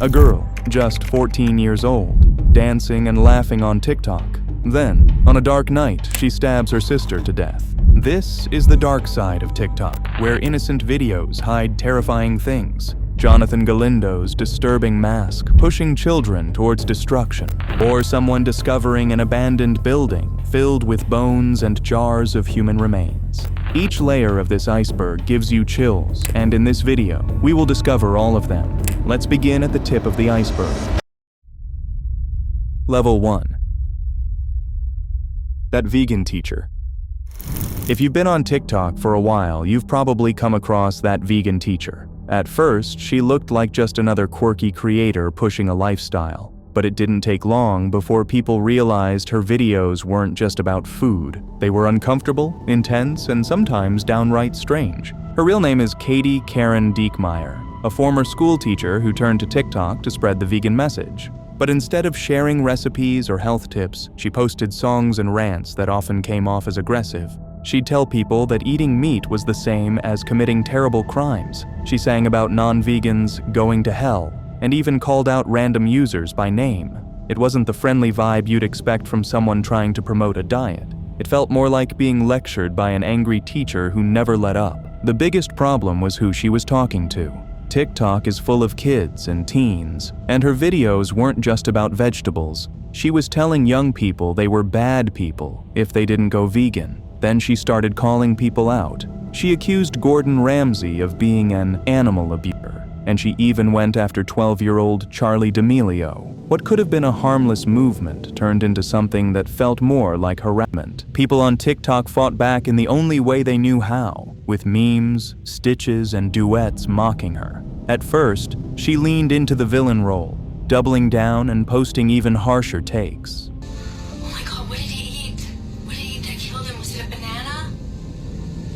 A girl, just 14 years old, dancing and laughing on TikTok. Then, on a dark night, she stabs her sister to death. This is the dark side of TikTok, where innocent videos hide terrifying things. Jonathan Galindo's disturbing mask pushing children towards destruction, or someone discovering an abandoned building filled with bones and jars of human remains. Each layer of this iceberg gives you chills, and in this video, we will discover all of them. Let's begin at the tip of the iceberg. Level 1. That vegan teacher. If you've been on TikTok for a while, you've probably come across that vegan teacher. At first, she looked like just another quirky creator pushing a lifestyle. But it didn't take long before people realized her videos weren't just about food. They were uncomfortable, intense, and sometimes downright strange. Her real name is Katie Karen Diekmeyer, a former school teacher who turned to TikTok to spread the vegan message. But instead of sharing recipes or health tips, she posted songs and rants that often came off as aggressive. She'd tell people that eating meat was the same as committing terrible crimes. She sang about non-vegans going to hell, and even called out random users by name. It wasn't the friendly vibe you'd expect from someone trying to promote a diet. It felt more like being lectured by an angry teacher who never let up. The biggest problem was who she was talking to. TikTok is full of kids and teens, and her videos weren't just about vegetables. She was telling young people they were bad people if they didn't go vegan. Then she started calling people out. She accused Gordon Ramsay of being an animal abuser, and she even went after 12-year-old Charli D'Amelio. What could have been a harmless movement turned into something that felt more like harassment. People on TikTok fought back in the only way they knew how, with memes, stitches, and duets mocking her. At first, she leaned into the villain role, doubling down and posting even harsher takes. Oh my god, what did he eat? What did he eat that killed him? Was it a banana?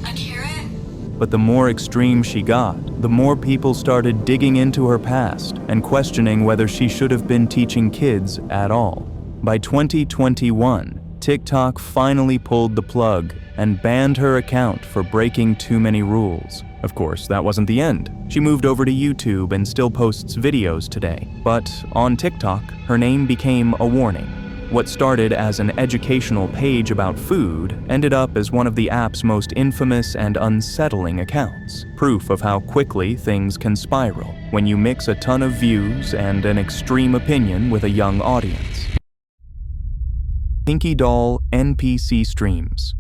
A carrot? But the more extreme she got, the more people started digging into her past and questioning whether she should have been teaching kids at all. By 2021, TikTok finally pulled the plug and banned her account for breaking too many rules. Of course, that wasn't the end. She moved over to YouTube and still posts videos today. But on TikTok, her name became a warning. What started as an educational page about food ended up as one of the app's most infamous and unsettling accounts. Proof of how quickly things can spiral when you mix a ton of views and an extreme opinion with a young audience. Pinky Doll NPC streams.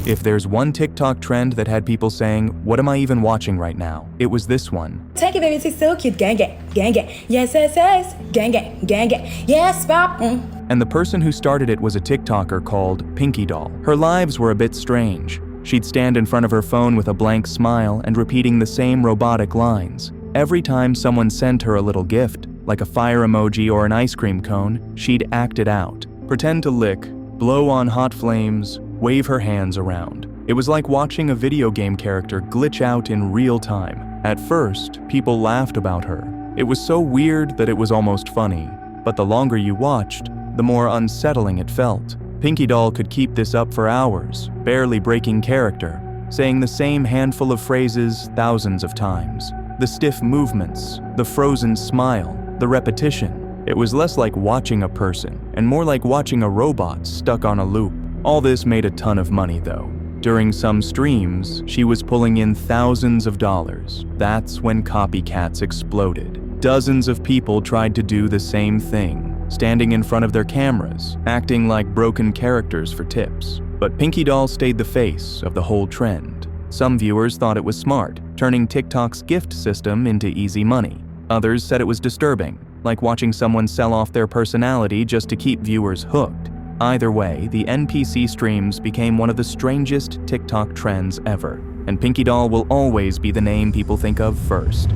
If there's one TikTok trend that had people saying, "What am I even watching right now?" it was this one. Take it, baby, it's so cute. Gang, gang, gang, gang. Yes, yes, yes. Gang, gang, gang, gang. Yes, pop. And the person who started it was a TikToker called Pinky Doll. Her lives were a bit strange. She'd stand in front of her phone with a blank smile and repeating the same robotic lines. Every time someone sent her a little gift, like a fire emoji or an ice cream cone, she'd act it out. Pretend to lick, blow on hot flames, wave her hands around. It was like watching a video game character glitch out in real time. At first, people laughed about her. It was so weird that it was almost funny. But the longer you watched, the more unsettling it felt. Pinky Doll could keep this up for hours, barely breaking character, saying the same handful of phrases thousands of times. The stiff movements, the frozen smile, the repetition. It was less like watching a person, and more like watching a robot stuck on a loop. All this made a ton of money though. During some streams, she was pulling in thousands of dollars. That's when copycats exploded. Dozens of people tried to do the same thing, standing in front of their cameras, acting like broken characters for tips. But Pinky Doll stayed the face of the whole trend. Some viewers thought it was smart, turning TikTok's gift system into easy money. Others said it was disturbing, like watching someone sell off their personality just to keep viewers hooked. Either way, the NPC streams became one of the strangest TikTok trends ever, and Pinky Doll will always be the name people think of first.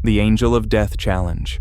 The Angel of Death Challenge.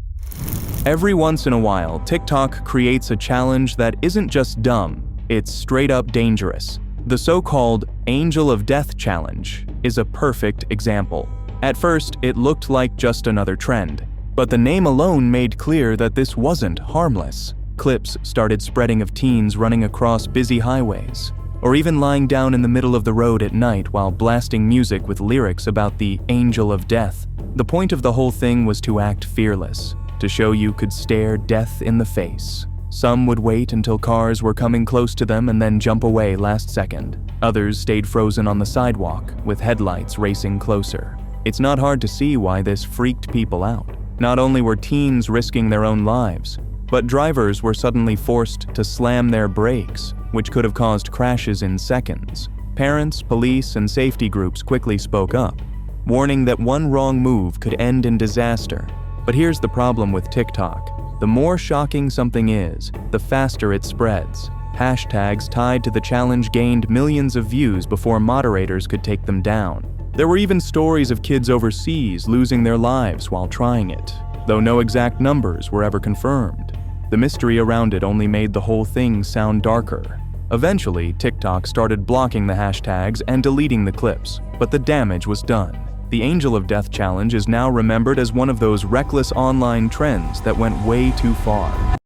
Every once in a while, TikTok creates a challenge that isn't just dumb, it's straight up dangerous. The so-called Angel of Death Challenge is a perfect example. At first, it looked like just another trend. But the name alone made clear that this wasn't harmless. Clips started spreading of teens running across busy highways, or even lying down in the middle of the road at night while blasting music with lyrics about the angel of death. The point of the whole thing was to act fearless, to show you could stare death in the face. Some would wait until cars were coming close to them and then jump away last second. Others stayed frozen on the sidewalk, with headlights racing closer. It's not hard to see why this freaked people out. Not only were teens risking their own lives, but drivers were suddenly forced to slam their brakes, which could have caused crashes in seconds. Parents, police, and safety groups quickly spoke up, warning that one wrong move could end in disaster. But here's the problem with TikTok. The more shocking something is, the faster it spreads. Hashtags tied to the challenge gained millions of views before moderators could take them down. There were even stories of kids overseas losing their lives while trying it, though no exact numbers were ever confirmed. The mystery around it only made the whole thing sound darker. Eventually, TikTok started blocking the hashtags and deleting the clips, but the damage was done. The Angel of Death challenge is now remembered as one of those reckless online trends that went way too far.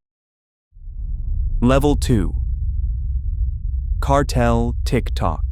Level 2. Cartel TikTok.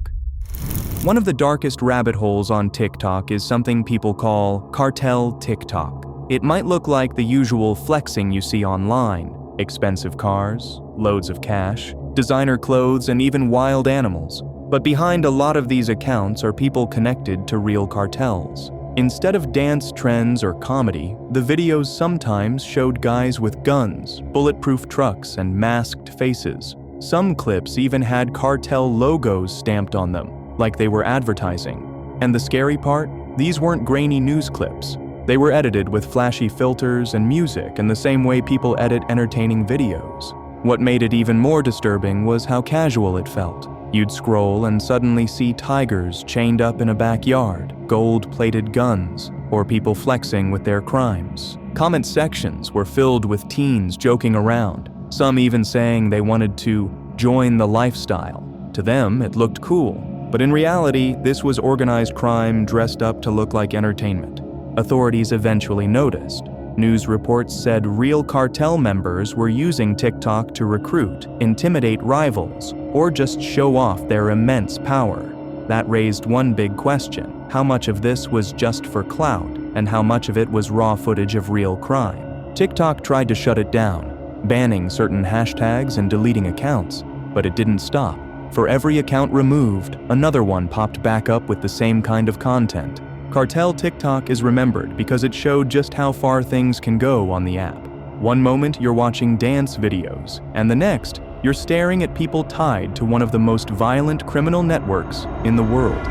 One of the darkest rabbit holes on TikTok is something people call cartel TikTok. It might look like the usual flexing you see online: expensive cars, loads of cash, designer clothes, and even wild animals. But behind a lot of these accounts are people connected to real cartels. Instead of dance trends or comedy, the videos sometimes showed guys with guns, bulletproof trucks, and masked faces. Some clips even had cartel logos stamped on them, like they were advertising. And the scary part? These weren't grainy news clips. They were edited with flashy filters and music in the same way people edit entertaining videos. What made it even more disturbing was how casual it felt. You'd scroll and suddenly see tigers chained up in a backyard, gold-plated guns, or people flexing with their crimes. Comment sections were filled with teens joking around, some even saying they wanted to join the lifestyle. To them, it looked cool, but in reality, this was organized crime dressed up to look like entertainment. Authorities eventually noticed. News reports said real cartel members were using TikTok to recruit, intimidate rivals, or just show off their immense power. That raised one big question: how much of this was just for clout, and how much of it was raw footage of real crime? TikTok tried to shut it down, banning certain hashtags and deleting accounts, but it didn't stop. For every account removed, another one popped back up with the same kind of content. Cartel TikTok is remembered because it showed just how far things can go on the app. One moment you're watching dance videos, and the next, you're staring at people tied to one of the most violent criminal networks in the world.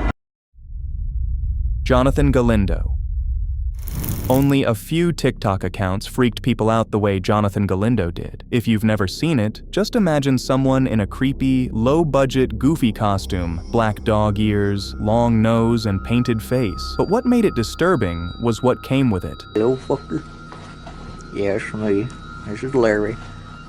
Jonathan Galindo. Only a few TikTok accounts freaked people out the way Jonathan Galindo did. If you've never seen it, just imagine someone in a creepy, low-budget, goofy costume, black dog ears, long nose, and painted face. But what made it disturbing was what came with it. Hello, fucker. Yeah, it's me. This is Larry.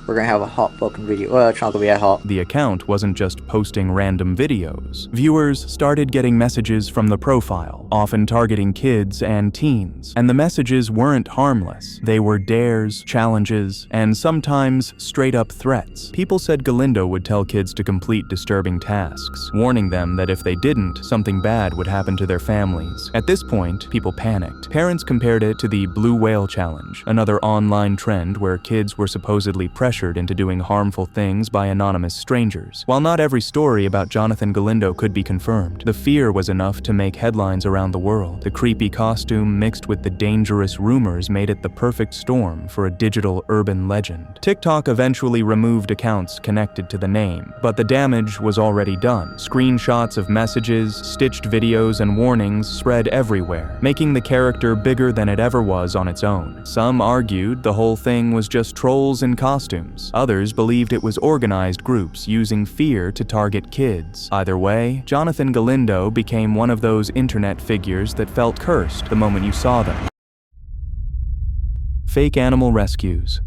We're gonna have a hot fucking video. Well, it's not gonna be that hot. The account wasn't just posting random videos. Viewers started getting messages from the profile, often targeting kids and teens. And the messages weren't harmless. They were dares, challenges, and sometimes straight-up threats. People said Galindo would tell kids to complete disturbing tasks, warning them that if they didn't, something bad would happen to their families. At this point, people panicked. Parents compared it to the Blue Whale Challenge, another online trend where kids were supposedly pressured into doing harmful things by anonymous strangers. While not every story about Jonathan Galindo could be confirmed, the fear was enough to make headlines around the world. The creepy costume mixed with the dangerous rumors made it the perfect storm for a digital urban legend. TikTok eventually removed accounts connected to the name, but the damage was already done. Screenshots of messages, stitched videos, and warnings spread everywhere, making the character bigger than it ever was on its own. Some argued the whole thing was just trolls in costumes. Others believed it was organized groups using fear to target kids. Either way, Jonathan Galindo became one of those internet figures that felt cursed the moment you saw them. Fake animal rescues.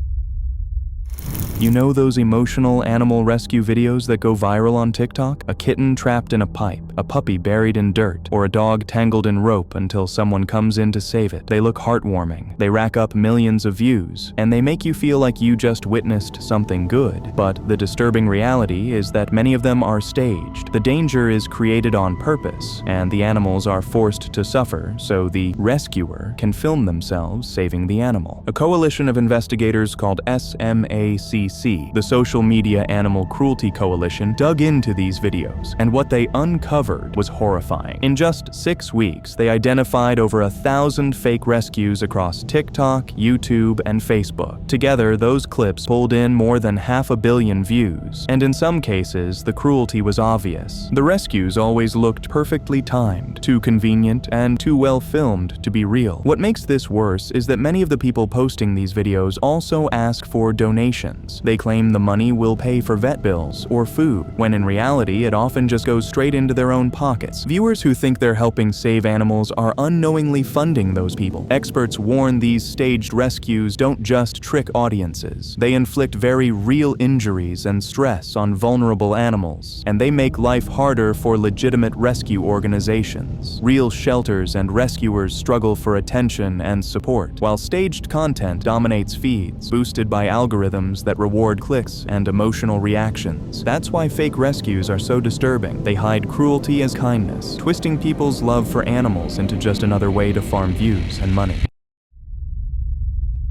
You know those emotional animal rescue videos that go viral on TikTok? A kitten trapped in a pipe, a puppy buried in dirt, or a dog tangled in rope until someone comes in to save it. They look heartwarming, they rack up millions of views, and they make you feel like you just witnessed something good. But the disturbing reality is that many of them are staged. The danger is created on purpose, and the animals are forced to suffer so the rescuer can film themselves saving the animal. A coalition of investigators called SMACC, the Social Media Animal Cruelty Coalition, dug into these videos, and what they uncovered was horrifying. In just 6 weeks, they identified over 1,000 fake rescues across TikTok, YouTube, and Facebook. Together, those clips pulled in more than 500 million views, and in some cases, the cruelty was obvious. The rescues always looked perfectly timed, too convenient, and too well filmed to be real. What makes this worse is that many of the people posting these videos also ask for donations. They claim the money will pay for vet bills or food, when in reality it often just goes straight into their own pockets. Viewers who think they're helping save animals are unknowingly funding those people. Experts warn these staged rescues don't just trick audiences. They inflict very real injuries and stress on vulnerable animals, and they make life harder for legitimate rescue organizations. Real shelters and rescuers struggle for attention and support, while staged content dominates feeds, boosted by algorithms that reward clicks and emotional reactions. That's why fake rescues are so disturbing. They hide cruelty as kindness, twisting people's love for animals into just another way to farm views and money.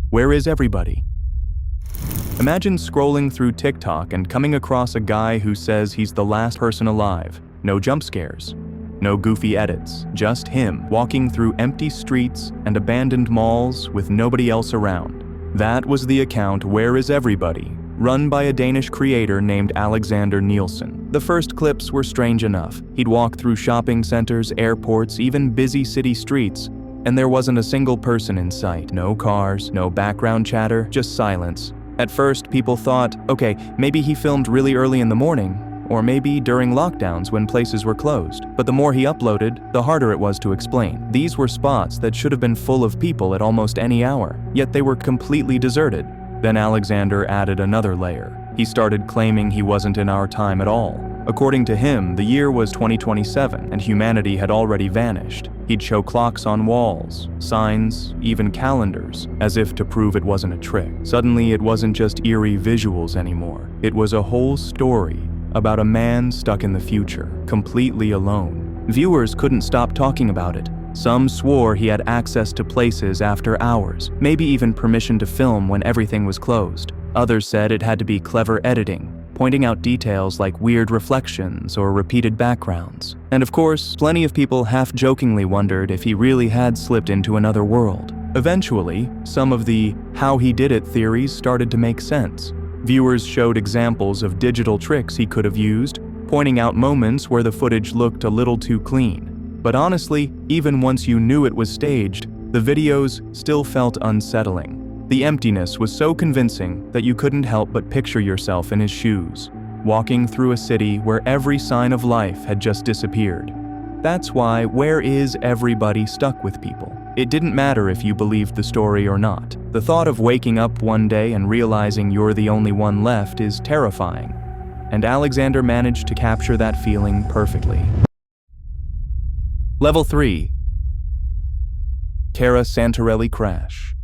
Where is everybody? Imagine scrolling through TikTok and coming across a guy who says he's the last person alive. No jump scares. No goofy edits, just him walking through empty streets and abandoned malls with nobody else around. That was the account Where Is Everybody, run by a Danish creator named Alexander Nielsen. The first clips were strange enough. He'd walk through shopping centers, airports, even busy city streets, and there wasn't a single person in sight. No cars, no background chatter, just silence. At first, people thought, okay, maybe he filmed really early in the morning, or maybe during lockdowns when places were closed. But the more he uploaded, the harder it was to explain. These were spots that should have been full of people at almost any hour, yet they were completely deserted. Then Alexander added another layer. He started claiming he wasn't in our time at all. According to him, the year was 2027 and humanity had already vanished. He'd show clocks on walls, signs, even calendars, as if to prove it wasn't a trick. Suddenly, it wasn't just eerie visuals anymore. It was a whole story about a man stuck in the future, completely alone. Viewers couldn't stop talking about it. Some swore he had access to places after hours, maybe even permission to film when everything was closed. Others said it had to be clever editing, pointing out details like weird reflections or repeated backgrounds. And of course, plenty of people half-jokingly wondered if he really had slipped into another world. Eventually, some of the how he did it theories started to make sense. Viewers showed examples of digital tricks he could have used, pointing out moments where the footage looked a little too clean. But honestly, even once you knew it was staged, the videos still felt unsettling. The emptiness was so convincing that you couldn't help but picture yourself in his shoes, walking through a city where every sign of life had just disappeared. That's why Where Is Everybody stuck with people. It didn't matter if you believed the story or not. The thought of waking up one day and realizing you're the only one left is terrifying, and Alexander managed to capture that feeling perfectly. Level 3. Cara Santarelli Crash.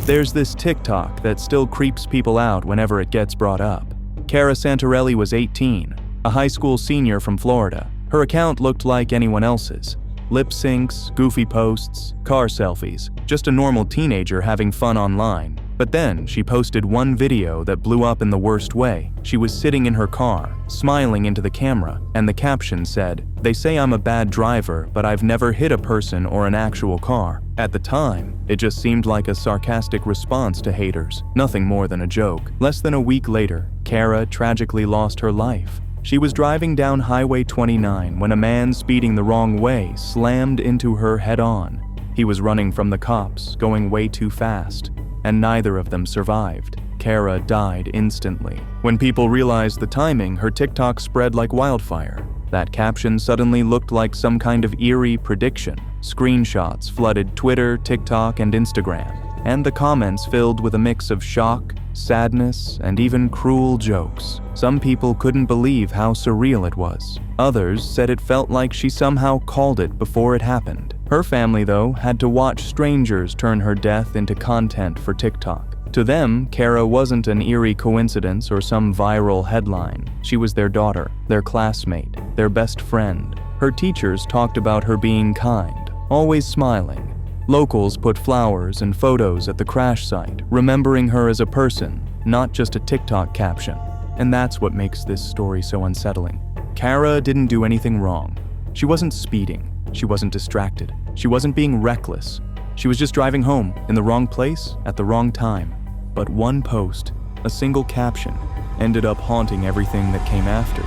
There's this TikTok that still creeps people out whenever it gets brought up. Cara Santarelli was 18, a high school senior from Florida. Her account looked like anyone else's. Lip syncs, goofy posts, car selfies, just a normal teenager having fun online. But then she posted one video that blew up in the worst way. She was sitting in her car, smiling into the camera, and the caption said, "They say I'm a bad driver, but I've never hit a person or an actual car." At the time, it just seemed like a sarcastic response to haters, nothing more than a joke. Less than a week later, Cara tragically lost her life. She was driving down Highway 29 when a man speeding the wrong way slammed into her head-on. He was running from the cops, going way too fast, and neither of them survived. Cara died instantly. When people realized the timing, her TikTok spread like wildfire. That caption suddenly looked like some kind of eerie prediction. Screenshots flooded Twitter, TikTok, and Instagram, and the comments filled with a mix of shock, sadness, and even cruel jokes. Some people couldn't believe how surreal it was. Others said it felt like she somehow called it before it happened. Her family, though, had to watch strangers turn her death into content for TikTok. To them, Kara wasn't an eerie coincidence or some viral headline. She was their daughter, their classmate, their best friend. Her teachers talked about her being kind, always smiling. Locals put flowers and photos at the crash site, remembering her as a person, not just a TikTok caption. And that's what makes this story so unsettling. Kara didn't do anything wrong. She wasn't speeding. She wasn't distracted. She wasn't being reckless. She was just driving home in the wrong place at the wrong time. But one post, a single caption, ended up haunting everything that came after.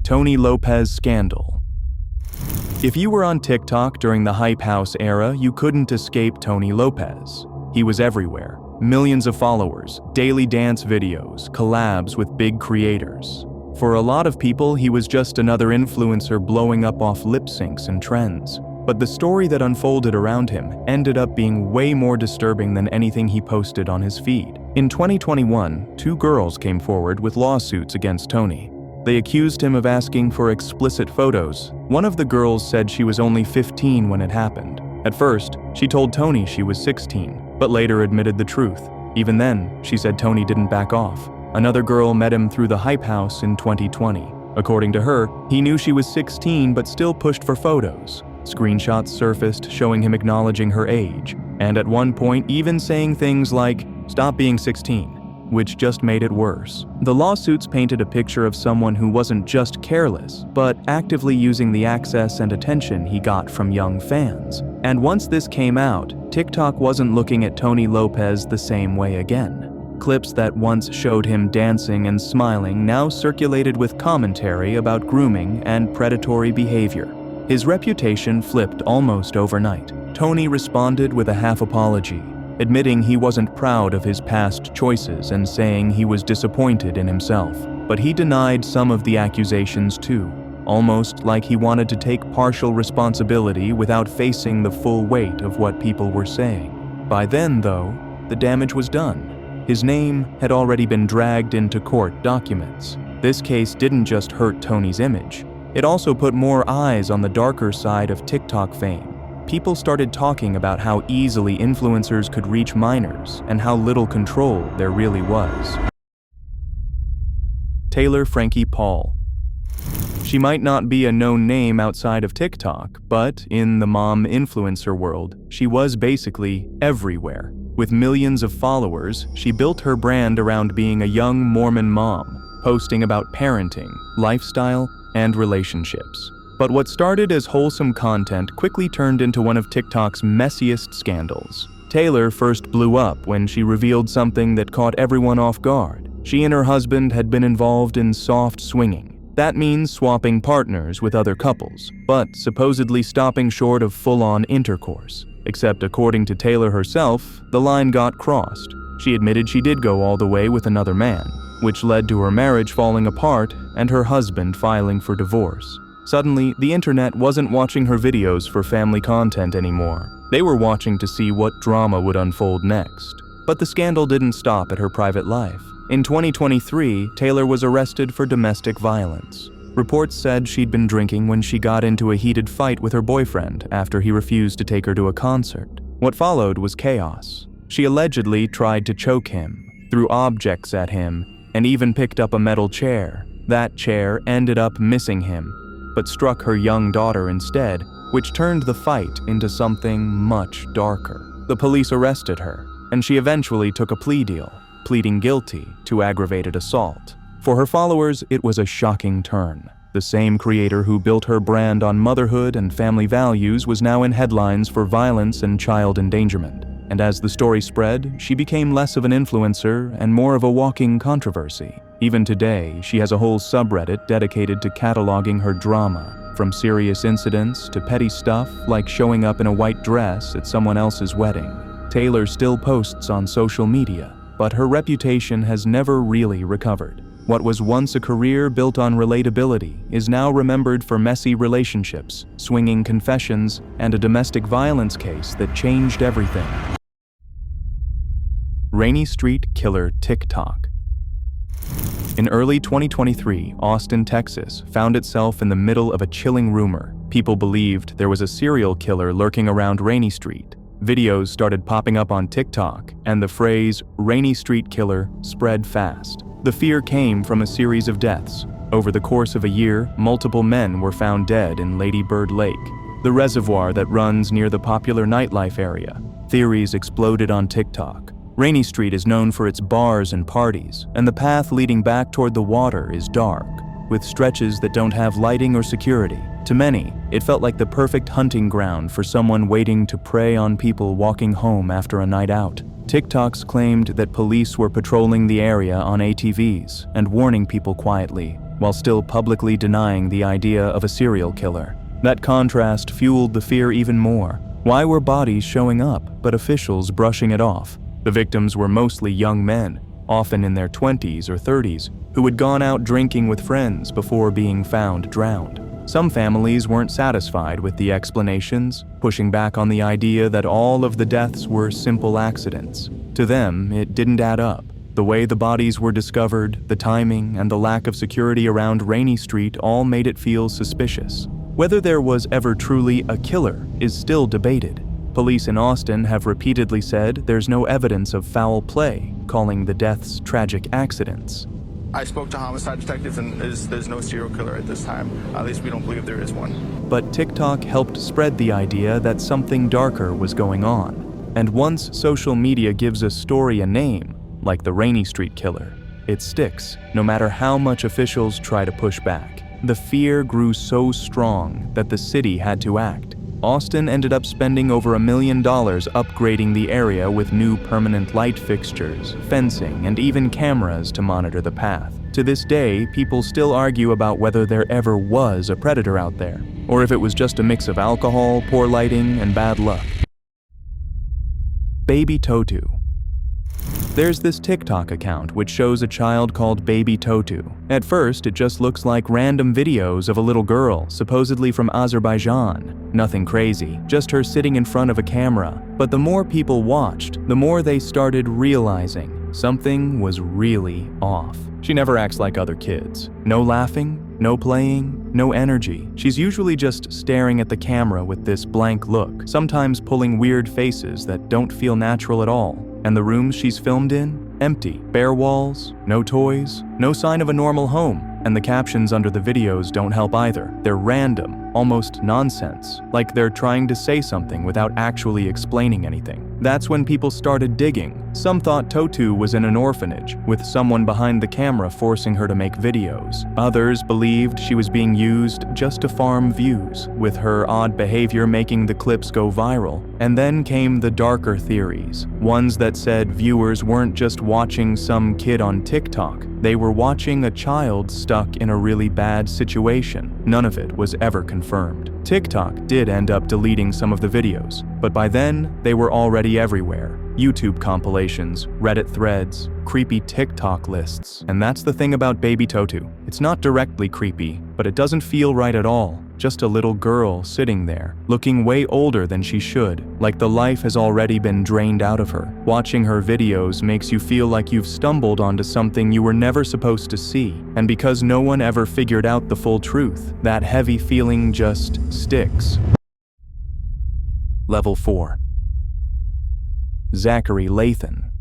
Tony Lopez scandal. If you were on TikTok during the Hype House era, you couldn't escape Tony Lopez. He was everywhere. Millions of followers, daily dance videos, collabs with big creators. For a lot of people, he was just another influencer blowing up off lip syncs and trends. But the story that unfolded around him ended up being way more disturbing than anything he posted on his feed. In 2021, 2 girls came forward with lawsuits against Tony. They accused him of asking for explicit photos. One of the girls said she was only 15 when it happened. At first, she told Tony she was 16, but later admitted the truth. Even then, she said Tony didn't back off. Another girl met him through the Hype House in 2020. According to her, he knew she was 16 but still pushed for photos. Screenshots surfaced showing him acknowledging her age, and at one point even saying things like, "Stop being 16," which just made it worse. The lawsuits painted a picture of someone who wasn't just careless, but actively using the access and attention he got from young fans. And once this came out, TikTok wasn't looking at Tony Lopez the same way again. Clips that once showed him dancing and smiling now circulated with commentary about grooming and predatory behavior. His reputation flipped almost overnight. Tony responded with a half apology, admitting he wasn't proud of his past choices and saying he was disappointed in himself. But he denied some of the accusations too, almost like he wanted to take partial responsibility without facing the full weight of what people were saying. By then, though, the damage was done. His name had already been dragged into court documents. This case didn't just hurt Tony's image. It also put more eyes on the darker side of TikTok fame. People started talking about how easily influencers could reach minors and how little control there really was. Taylor Frankie Paul. She might not be a known name outside of TikTok, but in the mom influencer world, she was basically everywhere. With millions of followers, she built her brand around being a young Mormon mom, posting about parenting, lifestyle, and relationships. But what started as wholesome content quickly turned into one of TikTok's messiest scandals. Taylor first blew up when she revealed something that caught everyone off guard. She and her husband had been involved in soft swinging. That means swapping partners with other couples, but supposedly stopping short of full-on intercourse. Except according to Taylor herself, the line got crossed. She admitted she did go all the way with another man, which led to her marriage falling apart and her husband filing for divorce. Suddenly, the internet wasn't watching her videos for family content anymore. They were watching to see what drama would unfold next. But the scandal didn't stop at her private life. In 2023, Taylor was arrested for domestic violence. Reports said she'd been drinking when she got into a heated fight with her boyfriend after he refused to take her to a concert. What followed was chaos. She allegedly tried to choke him, threw objects at him, and even picked up a metal chair. That chair ended up missing him, but struck her young daughter instead, which turned the fight into something much darker. The police arrested her, and she eventually took a plea deal, pleading guilty to aggravated assault. For her followers, it was a shocking turn. The same creator who built her brand on motherhood and family values was now in headlines for violence and child endangerment. And as the story spread, she became less of an influencer and more of a walking controversy. Even today, she has a whole subreddit dedicated to cataloging her drama, from serious incidents to petty stuff like showing up in a white dress at someone else's wedding. Taylor still posts on social media, but her reputation has never really recovered. What was once a career built on relatability is now remembered for messy relationships, swinging confessions, and a domestic violence case that changed everything. Rainy Street Killer TikTok. In early 2023, Austin, Texas, found itself in the middle of a chilling rumor. People believed there was a serial killer lurking around Rainy Street. Videos started popping up on TikTok, and the phrase "Rainy Street Killer" spread fast. The fear came from a series of deaths. Over the course of a year, multiple men were found dead in Lady Bird Lake, the reservoir that runs near the popular nightlife area. Theories exploded on TikTok. Rainy Street is known for its bars and parties, and the path leading back toward the water is dark, with stretches that don't have lighting or security. To many, it felt like the perfect hunting ground for someone waiting to prey on people walking home after a night out. TikToks claimed that police were patrolling the area on ATVs and warning people quietly, while still publicly denying the idea of a serial killer. That contrast fueled the fear even more. Why were bodies showing up, but officials brushing it off? The victims were mostly young men, often in their 20s or 30s, who had gone out drinking with friends before being found drowned. Some families weren't satisfied with the explanations, pushing back on the idea that all of the deaths were simple accidents. To them, it didn't add up. The way the bodies were discovered, the timing, and the lack of security around Rainy Street all made it feel suspicious. Whether there was ever truly a killer is still debated. Police in Austin have repeatedly said there's no evidence of foul play, calling the deaths tragic accidents. I spoke to homicide detectives and there's no serial killer at this time. At least we don't believe there is one. But TikTok helped spread the idea that something darker was going on. And once social media gives a story a name, like the Rainy Street Killer, it sticks, no matter how much officials try to push back. The fear grew so strong that the city had to act. Austin ended up spending over $1 million upgrading the area with new permanent light fixtures, fencing, and even cameras to monitor the path. To this day, people still argue about whether there ever was a predator out there, or if it was just a mix of alcohol, poor lighting, and bad luck. Baby Totu. There's this TikTok account which shows a child called Baby Totu. At first, it just looks like random videos of a little girl, supposedly from Azerbaijan. Nothing crazy, just her sitting in front of a camera. But the more people watched, the more they started realizing something was really off. She never acts like other kids. No laughing, no playing, no energy. She's usually just staring at the camera with this blank look, sometimes pulling weird faces that don't feel natural at all. And the rooms she's filmed in? Empty. Bare walls, no toys, no sign of a normal home. And the captions under the videos don't help either. They're random, almost nonsense, like they're trying to say something without actually explaining anything. That's when people started digging. Some thought Totu was in an orphanage, with someone behind the camera forcing her to make videos. Others believed she was being used just to farm views, with her odd behavior making the clips go viral. And then came the darker theories, ones that said viewers weren't just watching some kid on TikTok, they were watching a child stuck in a really bad situation. None of it was ever confirmed. TikTok did end up deleting some of the videos, but by then, they were already everywhere. YouTube compilations, Reddit threads, creepy TikTok lists. And that's the thing about Baby Totu. It's not directly creepy, but it doesn't feel right at all. Just a little girl sitting there, looking way older than she should, like the life has already been drained out of her. Watching her videos makes you feel like you've stumbled onto something you were never supposed to see. And because no one ever figured out the full truth, that heavy feeling just sticks. Level 4. Zachary Lathan.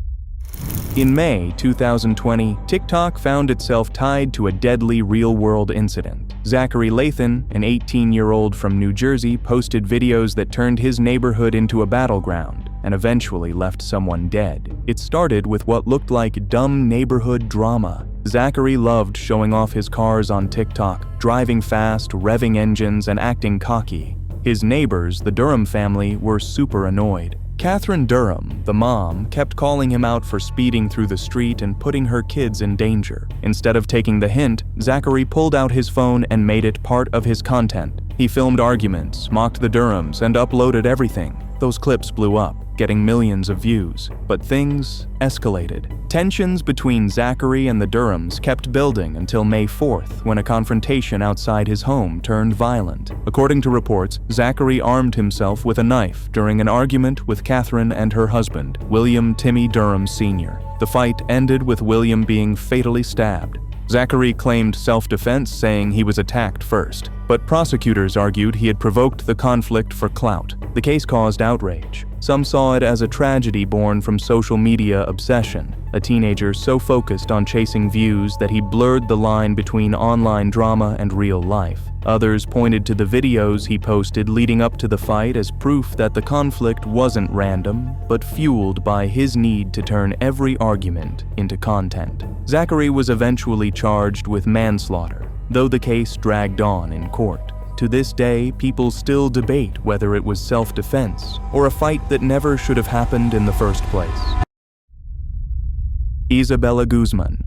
In May 2020, TikTok found itself tied to a deadly real-world incident. Zachary Lathan, an 18-year-old from New Jersey, posted videos that turned his neighborhood into a battleground and eventually left someone dead. It started with what looked like dumb neighborhood drama. Zachary loved showing off his cars on TikTok, driving fast, revving engines, and acting cocky. His neighbors, the Durham family, were super annoyed. Catherine Durham, the mom, kept calling him out for speeding through the street and putting her kids in danger. Instead of taking the hint, Zachary pulled out his phone and made it part of his content. He filmed arguments, mocked the Durhams, and uploaded everything. Those clips blew up. getting millions of views. But things escalated. Tensions between Zachary and the Durhams kept building until May 4th, when a confrontation outside his home turned violent. According to reports, Zachary armed himself with a knife during an argument with Catherine and her husband, William Timmy Durham Sr. The fight ended with William being fatally stabbed. Zachary claimed self-defense, saying he was attacked first, but prosecutors argued he had provoked the conflict for clout. The case caused outrage. Some saw it as a tragedy born from social media obsession, a teenager so focused on chasing views that he blurred the line between online drama and real life. Others pointed to the videos he posted leading up to the fight as proof that the conflict wasn't random, but fueled by his need to turn every argument into content. Zachary was eventually charged with manslaughter, though the case dragged on in court. To this day, people still debate whether it was self-defense or a fight that never should have happened in the first place. Isabella Guzman.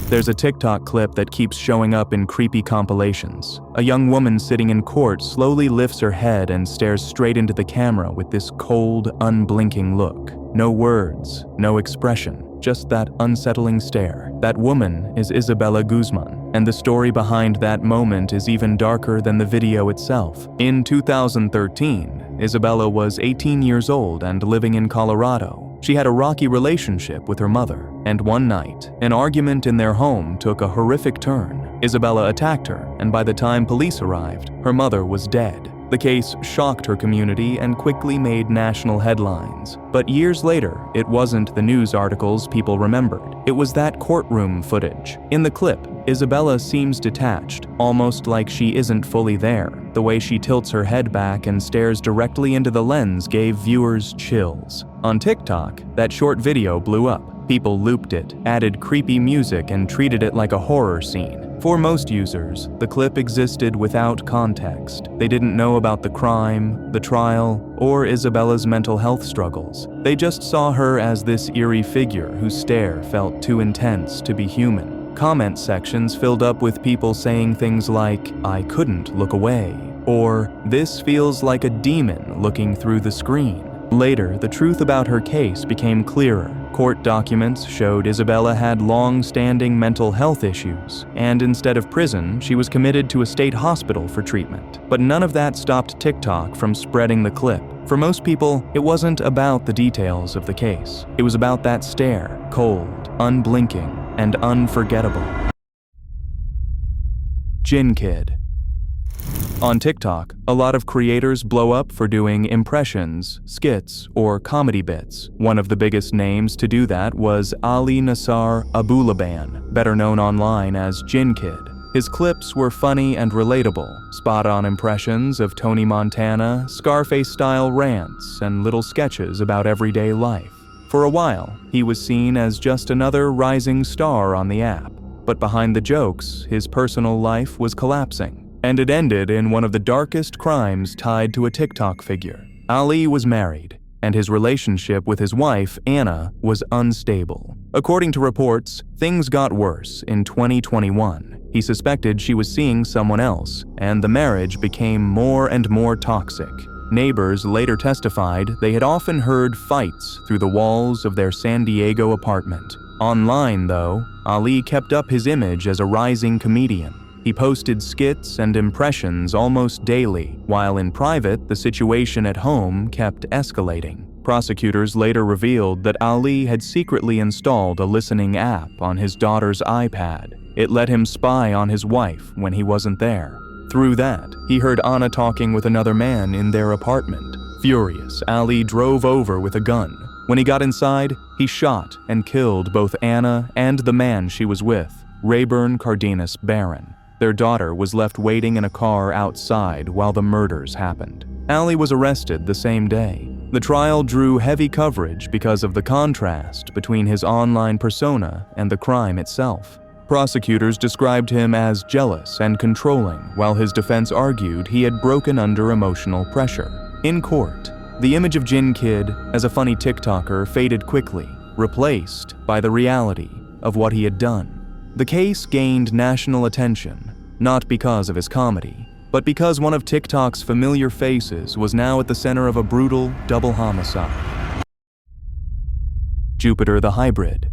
There's a TikTok clip that keeps showing up in creepy compilations. A young woman sitting in court slowly lifts her head and stares straight into the camera with this cold, unblinking look. No words, no expression, just that unsettling stare. That woman is Isabella Guzman, and the story behind that moment is even darker than the video itself. In 2013, Isabella was 18 years old and living in Colorado. She had a rocky relationship with her mother, and one night, an argument in their home took a horrific turn. Isabella attacked her, and by the time police arrived, her mother was dead. The case shocked her community and quickly made national headlines. But years later, it wasn't the news articles people remembered. It was that courtroom footage. In the clip, Isabella seems detached, almost like she isn't fully there. The way she tilts her head back and stares directly into the lens gave viewers chills. On TikTok, that short video blew up. People looped it, added creepy music, and treated it like a horror scene. For most users, the clip existed without context. They didn't know about the crime, the trial, or Isabella's mental health struggles. They just saw her as this eerie figure whose stare felt too intense to be human. Comment sections filled up with people saying things like, "I couldn't look away," or "This feels like a demon looking through the screen." Later, the truth about her case became clearer. Court documents showed Isabella had long-standing mental health issues, and instead of prison, she was committed to a state hospital for treatment. But none of that stopped TikTok from spreading the clip. For most people, it wasn't about the details of the case. It was about that stare, cold, unblinking, and unforgettable. Gin Kid. On TikTok, a lot of creators blow up for doing impressions, skits, or comedy bits. One of the biggest names to do that was Ali Nassar Abulaban, better known online as Gin Kid. His clips were funny and relatable, spot-on impressions of Tony Montana, Scarface-style rants, and little sketches about everyday life. For a while, he was seen as just another rising star on the app. But behind the jokes, his personal life was collapsing. And it ended in one of the darkest crimes tied to a TikTok figure. Ali was married, and his relationship with his wife, Anna, was unstable. According to reports, things got worse in 2021. He suspected she was seeing someone else, and the marriage became more and more toxic. Neighbors later testified they had often heard fights through the walls of their San Diego apartment. Online, though, Ali kept up his image as a rising comedian. He posted skits and impressions almost daily, while in private, the situation at home kept escalating. Prosecutors later revealed that Ali had secretly installed a listening app on his daughter's iPad. It let him spy on his wife when he wasn't there. Through that, he heard Anna talking with another man in their apartment. Furious, Ali drove over with a gun. When he got inside, he shot and killed both Anna and the man she was with, Rayburn Cardenas Barron. Their daughter was left waiting in a car outside while the murders happened. Ali was arrested the same day. The trial drew heavy coverage because of the contrast between his online persona and the crime itself. Prosecutors described him as jealous and controlling, while his defense argued he had broken under emotional pressure. In court, the image of Gin Kid as a funny TikToker faded quickly, replaced by the reality of what he had done. The case gained national attention, not because of his comedy, but because one of TikTok's familiar faces was now at the center of a brutal double homicide. Jupiter the Hybrid.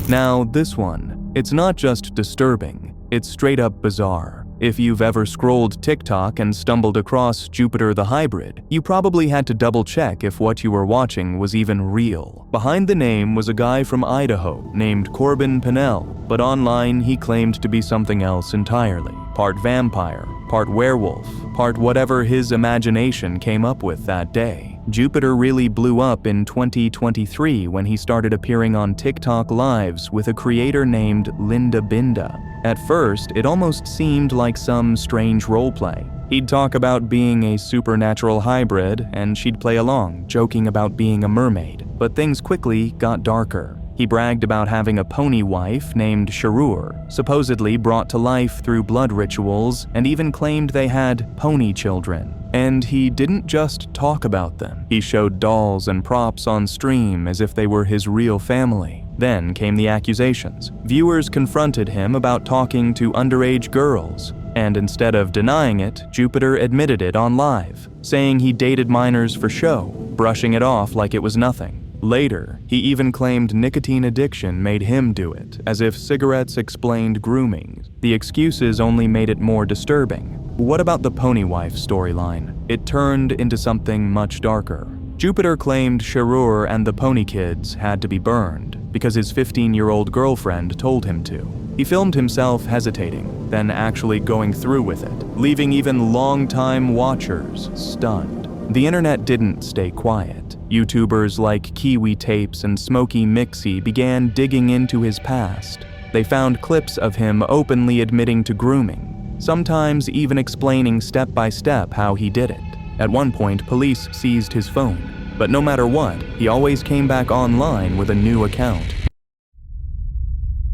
Now, this one, it's not just disturbing, it's straight up bizarre. If you've ever scrolled TikTok and stumbled across Jupiter the Hybrid, you probably had to double check if what you were watching was even real. Behind the name was a guy from Idaho named Corbin Pinnell, but online he claimed to be something else entirely. Part vampire, part werewolf, part whatever his imagination came up with that day. Jupiter really blew up in 2023 when he started appearing on TikTok lives with a creator named Linda Binda. At first, it almost seemed like some strange roleplay. He'd talk about being a supernatural hybrid, and she'd play along, joking about being a mermaid. But things quickly got darker. He bragged about having a pony wife named Sharur, supposedly brought to life through blood rituals, and even claimed they had pony children. And he didn't just talk about them. He showed dolls and props on stream as if they were his real family. Then came the accusations. Viewers confronted him about talking to underage girls, and instead of denying it, Jupiter admitted it on live, saying he dated minors for show, brushing it off like it was nothing. Later, he even claimed nicotine addiction made him do it, as if cigarettes explained grooming. The excuses only made it more disturbing. What about the pony wife storyline? It turned into something much darker. Jupiter claimed Sharur and the pony kids had to be burned because his 15-year-old girlfriend told him to. He filmed himself hesitating, then actually going through with it, leaving even long-time watchers stunned. The internet didn't stay quiet. YouTubers like Kiwi Tapes and Smokey Mixie began digging into his past. They found clips of him openly admitting to grooming, sometimes even explaining step by step how he did it. At one point, police seized his phone, but no matter what, he always came back online with a new account.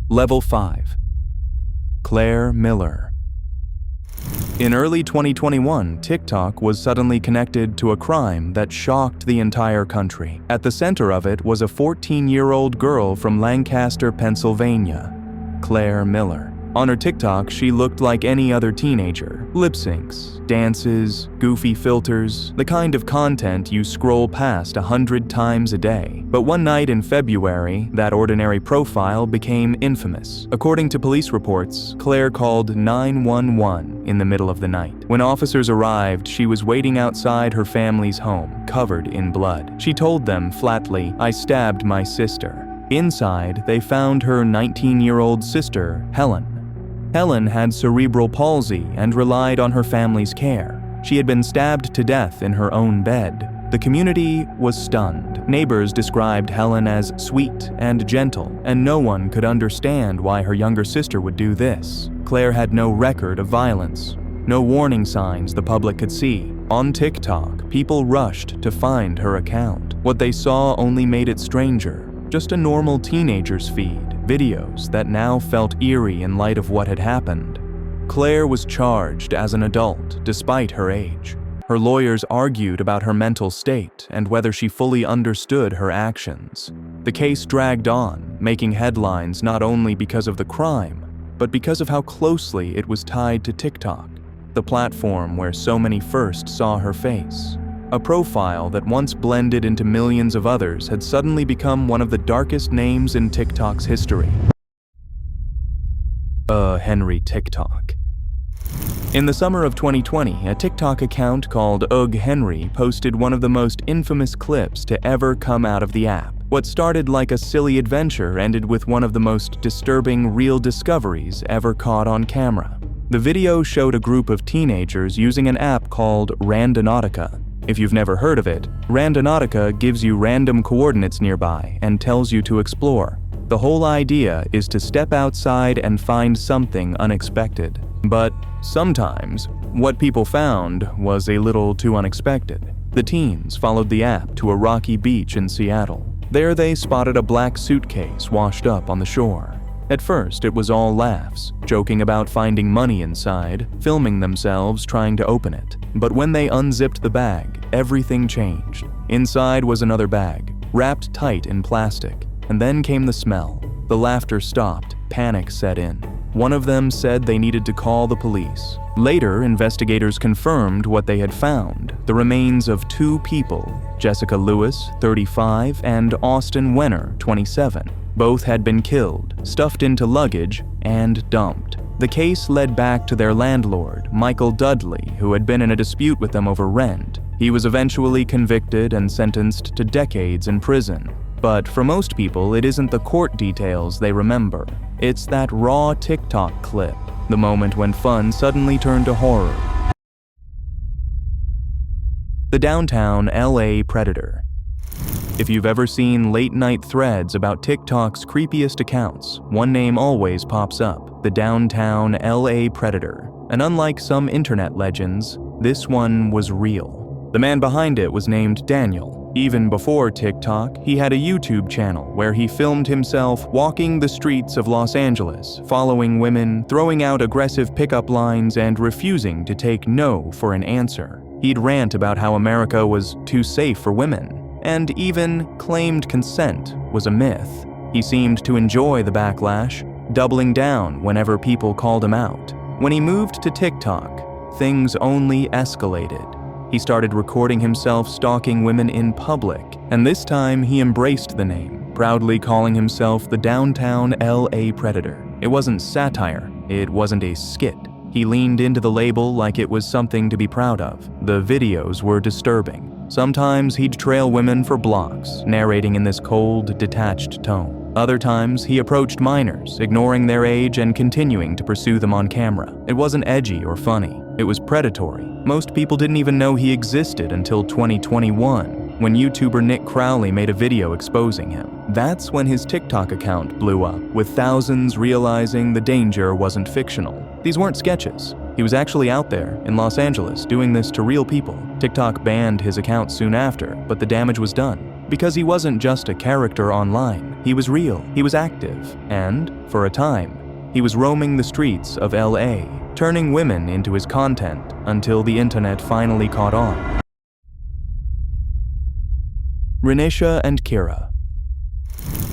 Level 5. Claire Miller. In early 2021, TikTok was suddenly connected to a crime that shocked the entire country. At the center of it was a 14-year-old girl from Lancaster, Pennsylvania, Claire Miller. On her TikTok, she looked like any other teenager. Lip syncs, dances, goofy filters, the kind of content you scroll past 100 times a day. But one night in February, that ordinary profile became infamous. According to police reports, Claire called 911 in the middle of the night. When officers arrived, she was waiting outside her family's home, covered in blood. She told them flatly, "I stabbed my sister." Inside, they found her 19-year-old sister, Helen. Helen had cerebral palsy and relied on her family's care. She had been stabbed to death in her own bed. The community was stunned. Neighbors described Helen as sweet and gentle, and no one could understand why her younger sister would do this. Claire had no record of violence, no warning signs the public could see. On TikTok, people rushed to find her account. What they saw only made it stranger. Just a normal teenager's feed, videos that now felt eerie in light of what had happened. Claire was charged as an adult, despite her age. Her lawyers argued about her mental state and whether she fully understood her actions. The case dragged on, making headlines not only because of the crime, but because of how closely it was tied to TikTok, the platform where so many first saw her face. A profile that once blended into millions of others had suddenly become one of the darkest names in TikTok's history. Henry TikTok. In the summer of 2020, a TikTok account called Henry posted one of the most infamous clips to ever come out of the app. What started like a silly adventure ended with one of the most disturbing real discoveries ever caught on camera. The video showed a group of teenagers using an app called Randonautica. If you've never heard of it, Randonautica gives you random coordinates nearby and tells you to explore. The whole idea is to step outside and find something unexpected. But sometimes, what people found was a little too unexpected. The teens followed the app to a rocky beach in Seattle. There they spotted a black suitcase washed up on the shore. At first, it was all laughs, joking about finding money inside, filming themselves trying to open it. But when they unzipped the bag, everything changed. Inside was another bag, wrapped tight in plastic, and then came the smell. The laughter stopped, panic set in. One of them said they needed to call the police. Later, investigators confirmed what they had found: the remains of 2 people, Jessica Lewis, 35, and Austin Wenner, 27. Both had been killed, stuffed into luggage, and dumped. The case led back to their landlord, Michael Dudley, who had been in a dispute with them over rent. He was eventually convicted and sentenced to decades in prison. But for most people, it isn't the court details they remember. It's that raw TikTok clip, the moment when fun suddenly turned to horror. The downtown LA Predator. If you've ever seen late-night threads about TikTok's creepiest accounts, one name always pops up: the downtown LA Predator. And unlike some internet legends, this one was real. The man behind it was named Daniel. Even before TikTok, he had a YouTube channel where he filmed himself walking the streets of Los Angeles, following women, throwing out aggressive pickup lines, and refusing to take no for an answer. He'd rant about how America was too safe for women, and even claimed consent was a myth. He seemed to enjoy the backlash, doubling down whenever people called him out. When he moved to TikTok, things only escalated. He started recording himself stalking women in public, and this time he embraced the name, proudly calling himself the Downtown LA Predator. It wasn't satire, it wasn't a skit. He leaned into the label like it was something to be proud of. The videos were disturbing. Sometimes he'd trail women for blocks, narrating in this cold, detached tone. Other times, he approached minors, ignoring their age and continuing to pursue them on camera. It wasn't edgy or funny. It was predatory. Most people didn't even know he existed until 2021, when YouTuber Nick Crowley made a video exposing him. That's when his TikTok account blew up, with thousands realizing the danger wasn't fictional. These weren't sketches. He was actually out there in Los Angeles doing this to real people. TikTok banned his account soon after, but the damage was done. Because he wasn't just a character online, he was real, he was active, and, for a time, he was roaming the streets of LA, turning women into his content until the internet finally caught on. Renisha and Kira.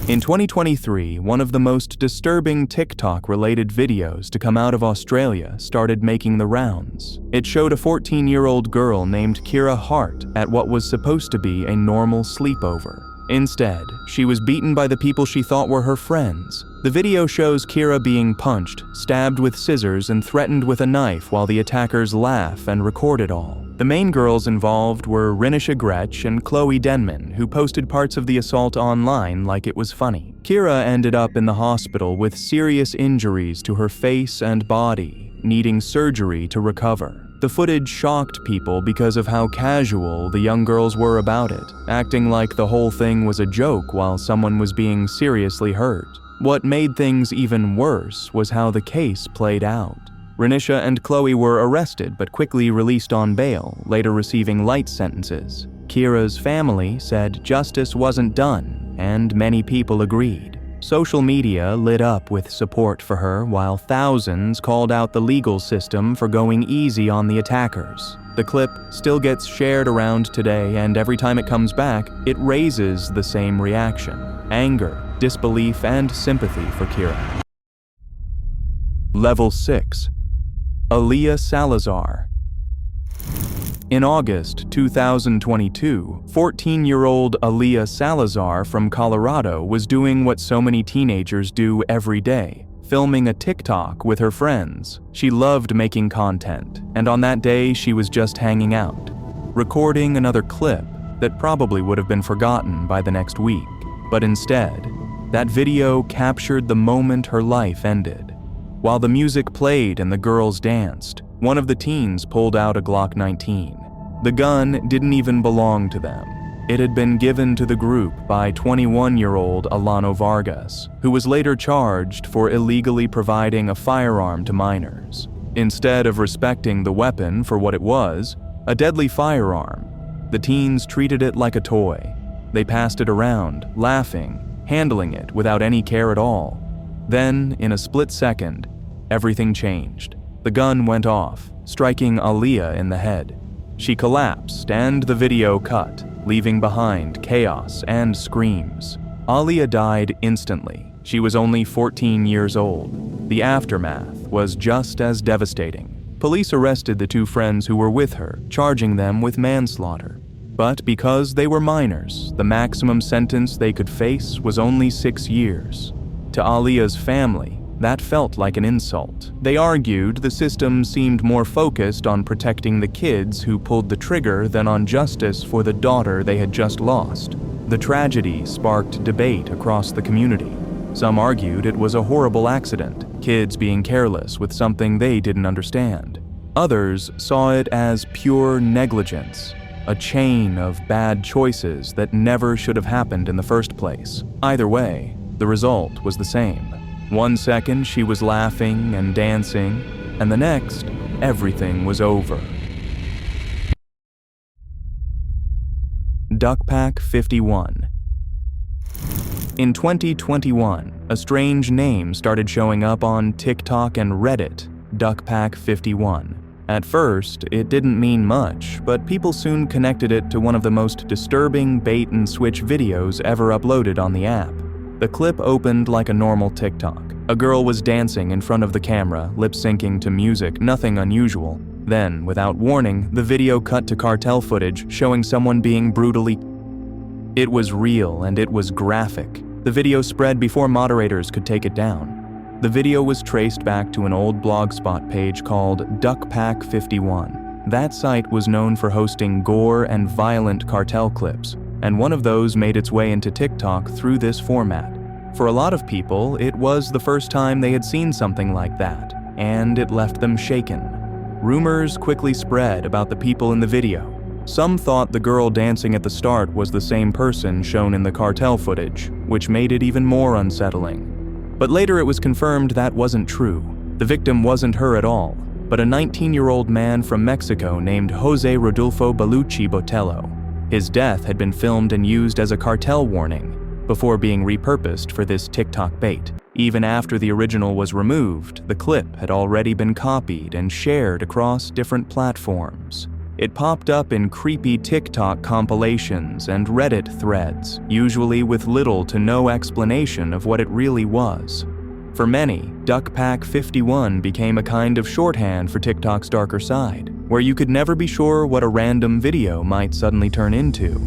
In 2023, one of the most disturbing TikTok-related videos to come out of Australia started making the rounds. It showed a 14-year-old girl named Kira Hart at what was supposed to be a normal sleepover. Instead, she was beaten by the people she thought were her friends. The video shows Kira being punched, stabbed with scissors, and threatened with a knife while the attackers laugh and record it all. The main girls involved were Renisha Gretsch and Chloe Denman, who posted parts of the assault online like it was funny. Kira ended up in the hospital with serious injuries to her face and body, needing surgery to recover. The footage shocked people because of how casual the young girls were about it, acting like the whole thing was a joke while someone was being seriously hurt. What made things even worse was how the case played out. Renisha and Chloe were arrested but quickly released on bail, later receiving light sentences. Kira's family said justice wasn't done, and many people agreed. Social media lit up with support for her, while thousands called out the legal system for going easy on the attackers. The clip still gets shared around today, and every time it comes back, it raises the same reaction: anger, disbelief, and sympathy for Kira. Level 6. Aaliyah Salazar. In August 2022, 14-year-old Aaliyah Salazar from Colorado was doing what so many teenagers do every day, filming a TikTok with her friends. She loved making content, and on that day she was just hanging out, recording another clip that probably would have been forgotten by the next week. But instead, that video captured the moment her life ended. While the music played and the girls danced, one of the teens pulled out a Glock 19. The gun didn't even belong to them. It had been given to the group by 21-year-old Alano Vargas, who was later charged for illegally providing a firearm to minors. Instead of respecting the weapon for what it was, a deadly firearm, the teens treated it like a toy. They passed it around, laughing, handling it without any care at all. Then, in a split second, everything changed. The gun went off, striking Aaliyah in the head. She collapsed and the video cut, leaving behind chaos and screams. Alia died instantly. She was only 14 years old. The aftermath was just as devastating. Police arrested the two friends who were with her, charging them with manslaughter. But because they were minors, the maximum sentence they could face was only 6 years. To Alia's family, that felt like an insult. They argued the system seemed more focused on protecting the kids who pulled the trigger than on justice for the daughter they had just lost. The tragedy sparked debate across the community. Some argued it was a horrible accident, kids being careless with something they didn't understand. Others saw it as pure negligence, a chain of bad choices that never should have happened in the first place. Either way, the result was the same. One second she was laughing and dancing, and the next, everything was over. Duckpack 51. In 2021, a strange name started showing up on TikTok and Reddit, Duckpack 51. At first, it didn't mean much, but people soon connected it to one of the most disturbing bait-and-switch videos ever uploaded on the app. The clip opened like a normal TikTok. A girl was dancing in front of the camera, lip-syncing to music, nothing unusual. Then, without warning, the video cut to cartel footage showing someone being brutally... It was real and it was graphic. The video spread before moderators could take it down. The video was traced back to an old blogspot page called Duckpack 51. That site was known for hosting gore and violent cartel clips, and one of those made its way into TikTok through this format. For a lot of people, it was the first time they had seen something like that, and it left them shaken. Rumors quickly spread about the people in the video. Some thought the girl dancing at the start was the same person shown in the cartel footage, which made it even more unsettling. But later it was confirmed that wasn't true. The victim wasn't her at all, but a 19-year-old man from Mexico named Jose Rodolfo Bellucci Botello. His death had been filmed and used as a cartel warning before being repurposed for this TikTok bait. Even after the original was removed, the clip had already been copied and shared across different platforms. It popped up in creepy TikTok compilations and Reddit threads, usually with little to no explanation of what it really was. For many, Duckpack 51 became a kind of shorthand for TikTok's darker side, where you could never be sure what a random video might suddenly turn into.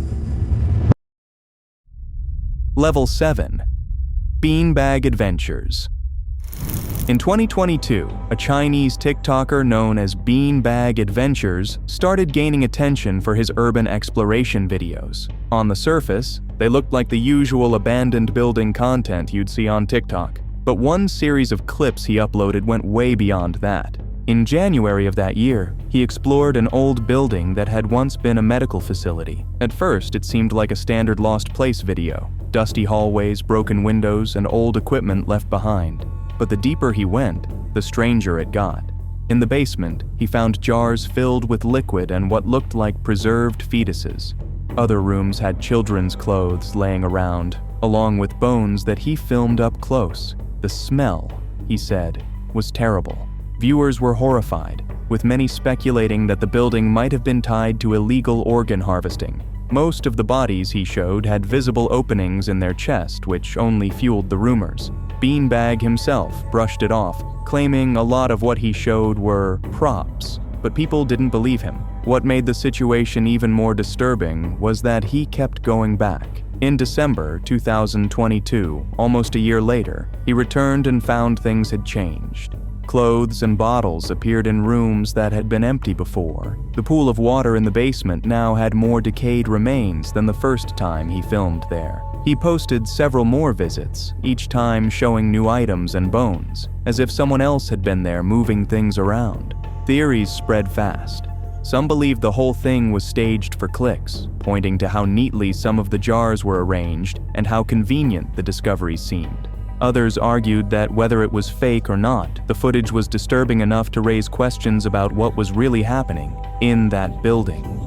Level 7. Beanbag Adventures. In 2022, a Chinese TikToker known as Beanbag Adventures started gaining attention for his urban exploration videos. On the surface, they looked like the usual abandoned building content you'd see on TikTok. But one series of clips he uploaded went way beyond that. In January of that year, he explored an old building that had once been a medical facility. At first, it seemed like a standard Lost Place video. Dusty hallways, broken windows, and old equipment left behind. But the deeper he went, the stranger it got. In the basement, he found jars filled with liquid and what looked like preserved fetuses. Other rooms had children's clothes laying around, along with bones that he filmed up close. The smell, he said, was terrible. Viewers were horrified, with many speculating that the building might have been tied to illegal organ harvesting. Most of the bodies he showed had visible openings in their chest, which only fueled the rumors. Beanbag himself brushed it off, claiming a lot of what he showed were props, but people didn't believe him. What made the situation even more disturbing was that he kept going back. In December 2022, almost a year later, he returned and found things had changed. Clothes and bottles appeared in rooms that had been empty before. The pool of water in the basement now had more decayed remains than the first time he filmed there. He posted several more visits, each time showing new items and bones, as if someone else had been there moving things around. Theories spread fast. Some believed the whole thing was staged for clicks, pointing to how neatly some of the jars were arranged and how convenient the discoveries seemed. Others argued that whether it was fake or not, the footage was disturbing enough to raise questions about what was really happening in that building.